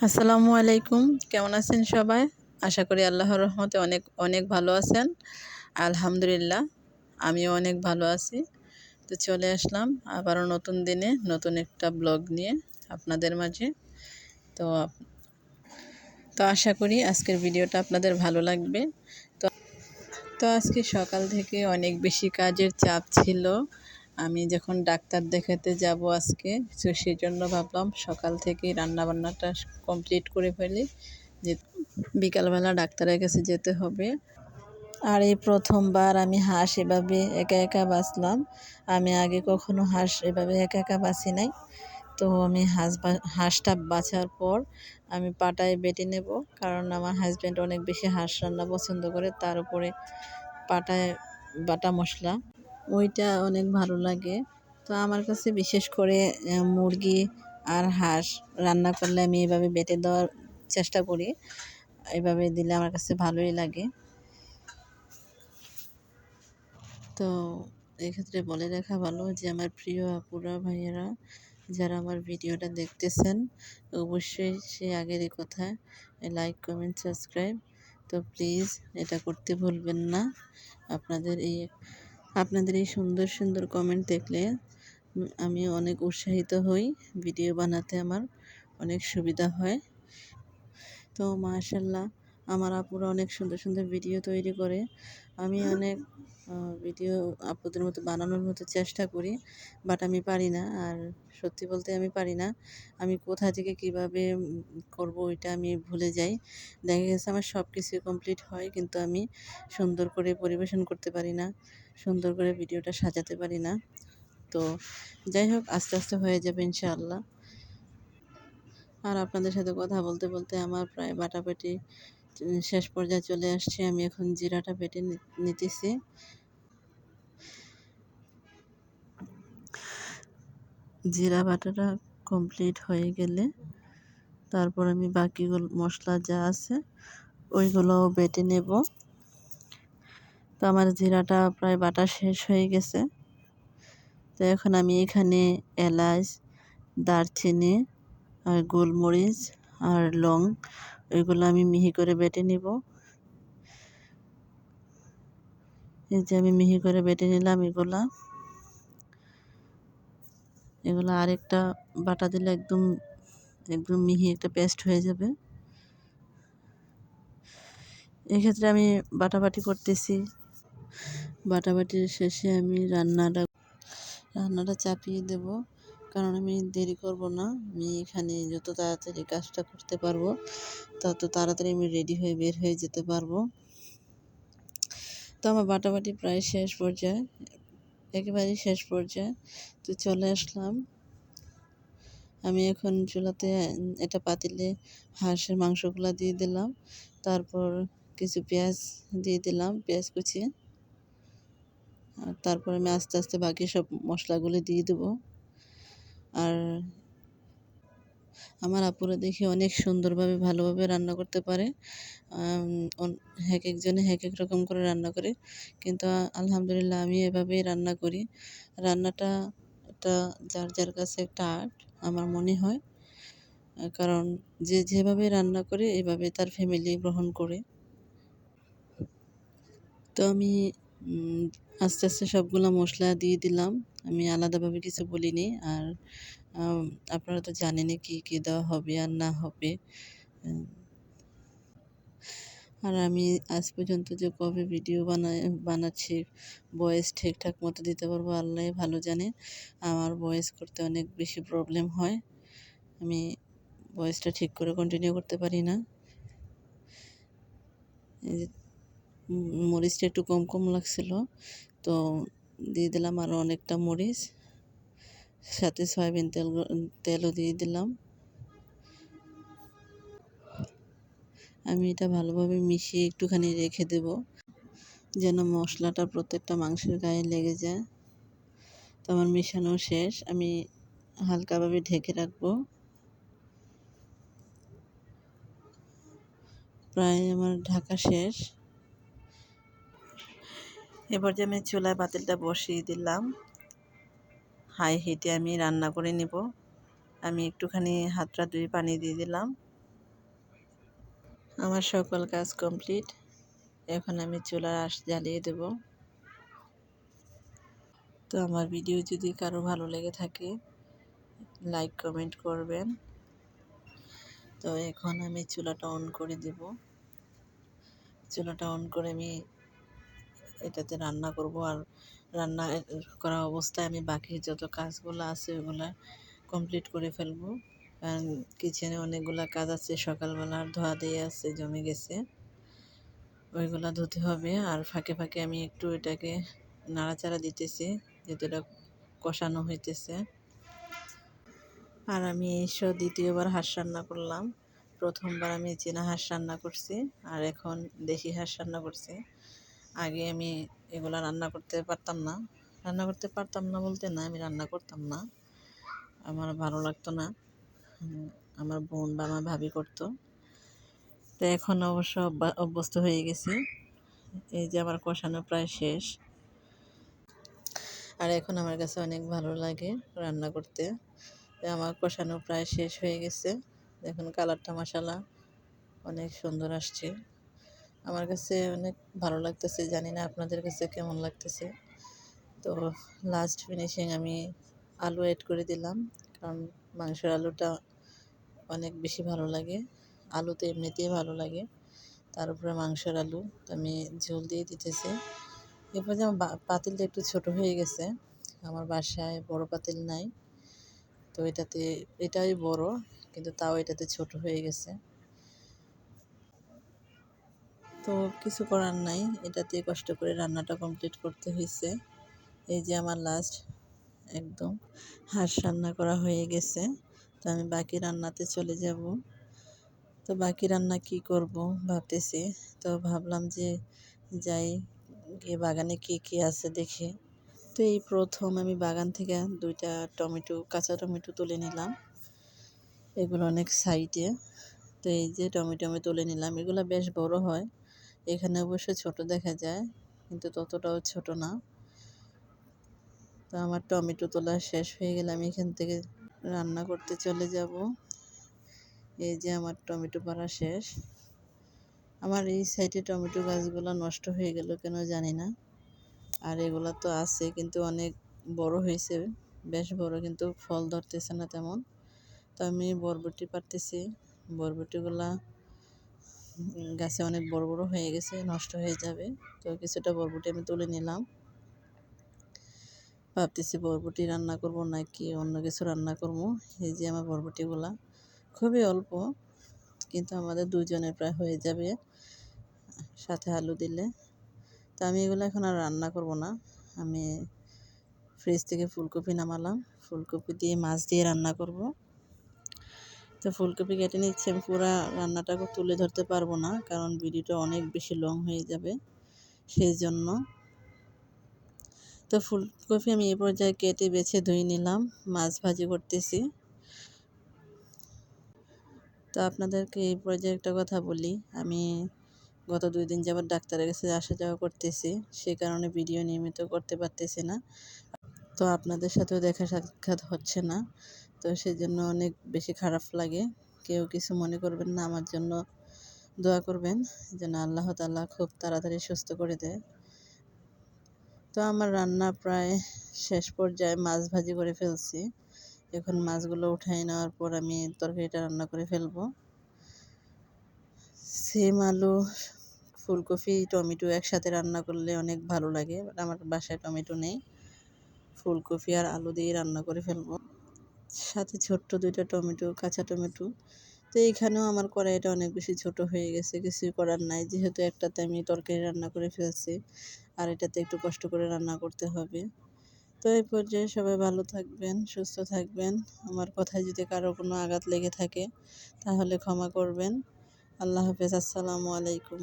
আসসালামু আলাইকুম। কেমন আছেন সবাই? আশা করি আল্লাহর রহমতে অনেক অনেক ভালো আছেন। আলহামদুলিল্লাহ আমিও অনেক ভালো আছি। তো চলে আসলাম আবারও নতুন দিনে নতুন একটা ব্লগ নিয়ে আপনাদের মাঝে। তো তো আশা করি আজকের ভিডিওটা আপনাদের ভালো লাগবে। তো তো আজকে সকাল থেকে অনেক বেশি কাজের চাপ ছিল। আমি যখন ডাক্তার দেখাতে যাব আজকে, তো সেজন্য ভাবলাম সকাল থেকেই রান্নাবান্নাটা কমপ্লিট করে ফেলি, যে বিকালবেলা ডাক্তারের কাছে যেতে হবে। আর এই প্রথমবার আমি হাঁস এভাবে একা একা বাছলাম। আমি আগে কখনো হাঁস এভাবে একা একা বাছি নাই। তো আমি হাঁসটা বাছার পর আমি পাটায় বেটে নেব, কারণ আমার হাজব্যান্ড অনেক বেশি হাঁস রান্না পছন্দ করে। তার উপরে পাটায় বাটা মশলা ওইটা অনেক ভালো লাগে। তো আমার কাছে বিশেষ করে মুরগি আর হাঁস রান্না করলে আমি এভাবে বেটে দেওয়ার চেষ্টা করি। এভাবে দিলে আমার কাছে ভালোই লাগে। তো এক্ষেত্রে বলে রাখা ভালো যে আমার প্রিয় আপুরা ভাইয়েরা যারা আমার ভিডিওটা দেখতেছেন, অবশ্যই সে আগেরই কথা, লাইক কমেন্ট সাবস্ক্রাইব তো প্লিজ এটা করতে ভুলবেন না। আপনাদের এই সুন্দর সুন্দর কমেন্ট দেখলে আমি অনেক উৎসাহিত হই, ভিডিও বানাতে আমার অনেক সুবিধা হয়। তো মাশাআল্লাহ আমার আপুরা অনেক সুন্দর সুন্দর ভিডিও তৈরি করে। আমি অনেক ভিডিও আপুদের মতো বানানোর মতো চেষ্টা করি, বাট আমি পারি না। আর সত্যি বলতে আমি পারি না, আমি কোথা থেকে কিভাবে করব ওইটা আমি ভুলে যাই। দেখা গেছে আমার সব কিছুই কমপ্লিট হয়, কিন্তু আমি সুন্দর করে পরিবেশন করতে পারি না, সুন্দর করে ভিডিওটা সাজাতে পারি না। তো যাই হোক, আস্তে আস্তে হয়ে যাবে ইনশাআল্লাহ। আর আপনাদের সাথে কথা বলতে বলতে আমার প্রায় বাটাবাটি শেষ পর্যায়ে চলে আসছে। আমি এখন জিরাটা বেটে নিতেছি। জিরা বাটাটা কমপ্লিট হয়ে গেলে তারপর আমি বাকিগুলো মশলা যা আছে ওইগুলোও বেটে নেব। তো আমার জিরাটা প্রায় বাটা শেষ হয়ে গেছে। তো এখন আমি এখানে এলাচ, দারচিনি আর গোলমরিচ আর লং ওইগুলো আমি মিহি করে বেটে নিব। এই যে আমি মিহি করে বেটে নিলাম এগুলো আরেকটা বাটা দিলে একদম একদম মিহি একটা পেস্ট হয়ে যাবে। এক্ষেত্রে আমি বাটাবাটি করতেছি। বাটাবাটির শেষে আমি রান্নাটা চাপিয়ে দেব, কারণ আমি দেরি করব না। আমি এখানে যত তাড়াতাড়ি কাজটা করতে পারবো তত তাড়াতাড়ি আমি রেডি হয়ে বের হয়ে যেতে পারবো। তো আমার বাটাবাটি প্রায় শেষ পর্যায়ে, একেবারেই শেষ পর্যায়ে। তো চলে আসলাম। আমি এখন চুলাতে এটা পাতিলে হাঁসের মাংসগুলো দিয়ে দিলাম, তারপর কিছু পেঁয়াজ দিয়ে দিলাম, পেঁয়াজ কুচি। আর তারপর আমি আস্তে আস্তে বাকি সব মশলাগুলো দিয়ে দেবো। আর আমার আপুরা দেখি অনেক সুন্দরভাবে ভালোভাবে রান্না করতে পারে। এক একজনে এক এক রকম করে রান্না করে, কিন্তু আলহামদুলিল্লাহ আমি এভাবেই রান্না করি। রান্নাটা এটা যার যার কাছে একটা আর্ট আমার মনে হয়, কারণ যে যেভাবে রান্না করে এভাবে তার ফ্যামিলি গ্রহণ করে। তো আমি আস্তে আস্তে সবগুলো মশলা দিয়ে দিলাম, আমি আলাদাভাবে কিছু বলিনি। আর আপনারা তো জানেনই কী কী দেওয়া হবে আর না হবে। আর আমি আজ পর্যন্ত যে কবে ভিডিও বানাচ্ছি, ভয়েস ঠিকঠাক মতো দিতে পারবো আল্লাহই ভালো জানে। আমার ভয়েস করতে অনেক বেশি প্রবলেম হয়, আমি ভয়েসটা ঠিক করে কন্টিনিউ করতে পারি না। এই যে মরিচটা একটু কম কম লাগছিল, তো দিয়ে দিলাম আরও অনেকটা মরিচ, সাথে সয়াবিন তেলও দিয়ে দিলাম। আমি এটা ভালোভাবে মিশিয়ে একটুখানি রেখে দেব, যেন মশলাটা প্রত্যেকটা মাংসের গায়ে লেগে যায়। তো আমার মেশানো শেষ, আমি হালকাভাবে ঢেকে রাখবো। প্রায় আমার ঢাকা শেষ। এবার যে আমি চুলায় পাতিলটা বসিয়ে দিলাম, হাই হিটে আমি রান্না করে নেব। আমি একটুখানি হাতটা ধুয়ে পানি দিয়ে দিলাম, আমার সকল কাজ কমপ্লিট। এখন আমি চুলার আঁশ জ্বালিয়ে দেব। তো আমার ভিডিও যদি কারো ভালো লেগে থাকে লাইক কমেন্ট করবেন। তো এখন আমি চুলাটা অন করে দেব। চুলাটা অন করে আমি এটাতে রান্না করব, আর রান্না করা অবস্থায় আমি বাকি যত কাজগুলো আছে ওগুলো কমপ্লিট করে ফেলবো। কারণ কিচেনে অনেকগুলো কাজ আছে, সকালবেলার ধোয়া দিয়ে আছে, জমে গেছে, ওইগুলো ধুতে হবে। আর ফাঁকে ফাঁকে আমি একটু এটাকে নাড়াচাড়া দিতেছি, যেহেতু এটা কষানো হইতেছে। আর আমি এইসব দ্বিতীয়বার হাঁস রান্না করলাম। প্রথমবার আমি চীনা হাঁস রান্না করছি, আর এখন দেশি হাঁস রান্না করছি। আগে আমি এগুলা রান্না করতে পারতাম না। বলতে না, আমি রান্না করতাম না, আমার ভালো লাগতো না। আমার বোন বা আমার ভাবি করতো। তো এখন অবশ্য অভ্যস্ত হয়ে গেছি। এই যে আমার কষানো প্রায় শেষ, আর এখন আমার কাছে অনেক ভালো লাগে রান্না করতে। আমার কষানো প্রায় শেষ হয়ে গেছে। দেখুন কালারটা মাশাআল্লাহ অনেক সুন্দর আসছে। আমার কাছে অনেক ভালো লাগতেছে, জানি না আপনাদের কাছে কেমন লাগতেছে। তো লাস্ট ফিনিশিং আমি আলু অ্যাড করে দিলাম, কারণ মাংসের আলুটা অনেক বেশি ভালো লাগে। আলু তো এমনিতেই ভালো লাগে, তার উপরে মাংসের আলু। তো আমি ঝোল দিয়ে দিতেছি। এরপর যে আমার পাতিলটা একটু ছোট হয়ে গেছে, আমার বাসায় বড় পাতিল নাই, তো এটাই বড়, কিন্তু তাও এটাতে ছোট হয়ে গেছে। তো কিছু করার নাই, এটাতে কষ্ট করে রান্নাটা কমপ্লিট করতে হয়েছে। এই যে আমার লাস্ট একদম হাঁস রান্না করা হয়ে গেছে। তো আমি বাকি রান্নাতে চলে যাব। তো বাকি রান্না কি করব ভাবতেছি। তো ভাবলাম যে যাই, গিয়ে বাগানে কী আছে দেখি। তো এই প্রথম আমি বাগান থেকে 2টা কাঁচা টমেটো তুলে নিলাম। এগুলো অনেক সাইডে। তো এই যে টমেটো আমি তুলে নিলাম, এগুলো বেশ বড় হয়। এখানে অবশ্য ছোট দেখা যায়, কিন্তু ততটাও ছোট না। তো আমার টমেটো তোলা শেষ হয়ে গেলে আমি এখান থেকে রান্না করতে চলে যাব। এই যে আমার টমেটো পাড়া শেষ। আমার এই সাইডে টমেটো গাছগুলো নষ্ট হয়ে গেল কেন জানি না। আর এগুলো তো আছে, কিন্তু অনেক বড় হয়েছে, বেশ বড়, কিন্তু ফল ধরতেছে না তেমন। তো আমি বরবটি পারতেছি। বরবটিগুলা গাছে অনেক বড় বড় হয়ে গেছে, নষ্ট হয়ে যাবে। তো কিছুটা বরবটি আমি তুলে নিলাম। ভাবতেছি বরবটি রান্না করব নাকি অন্য কিছু রান্না করব। এই যে আমার বরবটিগুলা খুবই অল্প, কিন্তু আমাদের দুজনের প্রায় হয়ে যাবে সাথে আলু দিলে। তো আমি এগুলো এখন আর রান্না করব না। আমি ফ্রিজ থেকে ফুলকপি নামালাম, ফুলকপি দিয়ে মাছ দিয়ে রান্না করব। তো ফুলকপি কেটে নিচ্ছি। আমি পুরো রান্নাটা তুলে ধরতে পারবো না, কারণ ভিডিওটা অনেক বেশি লং হয়ে যাবে, সেই জন্য। তো ফুলকপি আমি এই পর্যায়ে কেটে বেছে ধুয়ে নিলাম, মাছ ভাজি করতেছি। তো আপনাদেরকে এই পর্যায়ে একটা কথা বলি, আমি গত 2 দিন যাবৎ ডাক্তারের কাছে আসা যাওয়া করতেছি, সেই কারণে ভিডিও নিয়মিত করতে পারতেছি না। তো আপনাদের সাথেও দেখা সাক্ষাৎ হচ্ছে না, তো সেই জন্য অনেক বেশি খারাপ লাগে। কেউ কিছু মনে করবেন না, আমার জন্য দোয়া করবেন যেন আল্লাহ তাআলা খুব তাড়াতাড়ি সুস্থ করে দেয়। তো আমার রান্না প্রায় শেষ পর্যায়ে, মাছ ভাজি করে ফেলছি। এখন মাছগুলো উঠাই নেওয়ার পর আমি তরকারিটা রান্না করে ফেলবো। সিম, আলু, ফুলকপি, টমেটো একসাথে রান্না করলে অনেক ভালো লাগে, বাট আমার বাসায় টমেটো নেই। ফুলকপি আর আলু দিয়ে রান্না করে ফেলবো, সাথে ছোট্ট 2টা টমেটো, কাঁচা টমেটো। তো এইখানেও আমার কড়াইটা অনেক বেশি ছোট হয়ে গেছে, কিছুই করার নাই, যেহেতু একটাতে আমি তরকারি রান্না করে ফেলছি, আর এটাতে একটু কষ্ট করে রান্না করতে হবে। তো এই পর্যায়ে সবাই ভালো থাকবেন, সুস্থ থাকবেন। আমার কথায় যদি কারো কোনো আঘাত লেগে থাকে তাহলে ক্ষমা করবেন। আল্লাহ হাফেজ, আসসালামু আলাইকুম।